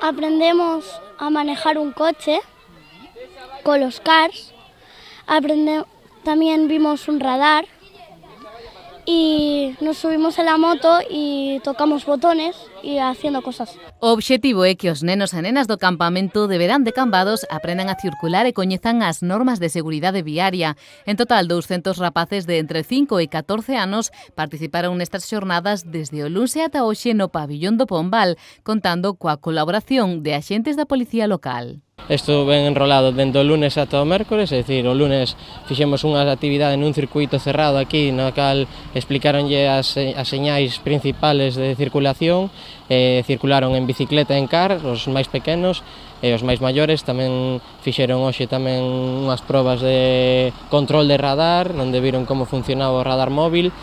Aprendemos a manejar un coche con los cars. También vimos un radar y nos subimos a la moto y tocamos botones y haciendo cosas. O obxectivo é que os nenos e nenas do campamento de verán de Cambados aprendan a circular e coñezan as normas de seguridade viaria. En total, 200 rapaces de entre 5 e 14 anos participaron nestas xornadas desde o luns ata hoxe no pabillón do Pombal, contando coa colaboración de axentes da policía local. Isto ven enrolado dende o lunes ata o mércores, é dicir, o lunes fixemos unha actividade nun circuito cerrado aquí, no cal explicaronlle as señais principales de circulación, circularon en bicicleta e en car, os máis pequenos, e os máis maiores tamén fixeron hoxe tamén unhas probas de control de radar, onde viron como funcionaba o radar móvil.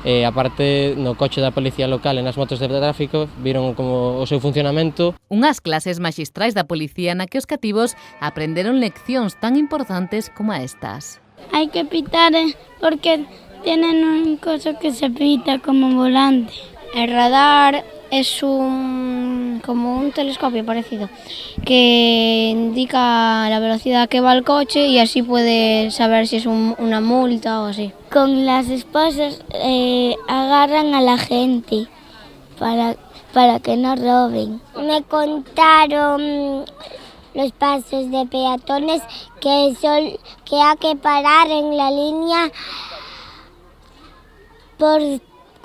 A parte, no coche da policía local e nas motos de tráfico viron como o seu funcionamento. Unhas clases maxistrais da policía na que os cativos aprenderon leccións tan importantes como estas. Hay que pitar porque tienen un coso que se pita como volante. El radar es como un telescopio parecido que indica la velocidad que va el coche y así puede saber si es una multa o así. Con las esposas agarran a la gente para que no roben. Me contaron los pasos de peatones que hay que parar en la línea por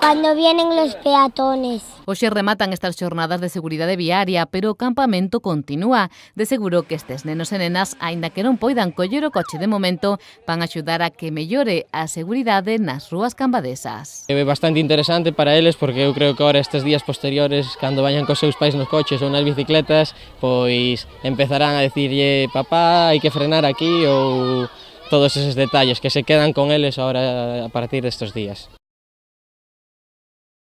cuando vienen los peatones. Hoxe rematan estas xornadas de seguridade viaria, pero o campamento continúa. De seguro que estes nenos e nenas, aínda que non poidan coller o coche de momento, van a axudar a que mellore a seguridade nas rúas cambadesas. É bastante interesante para eles porque eu creo que ahora estes días posteriores, cando vayan cos seus pais nos coches ou nas bicicletas, pois empezarán a dicirlle papá, hai que frenar aquí ou todos eses detalles que se quedan con eles ahora a partir destes días.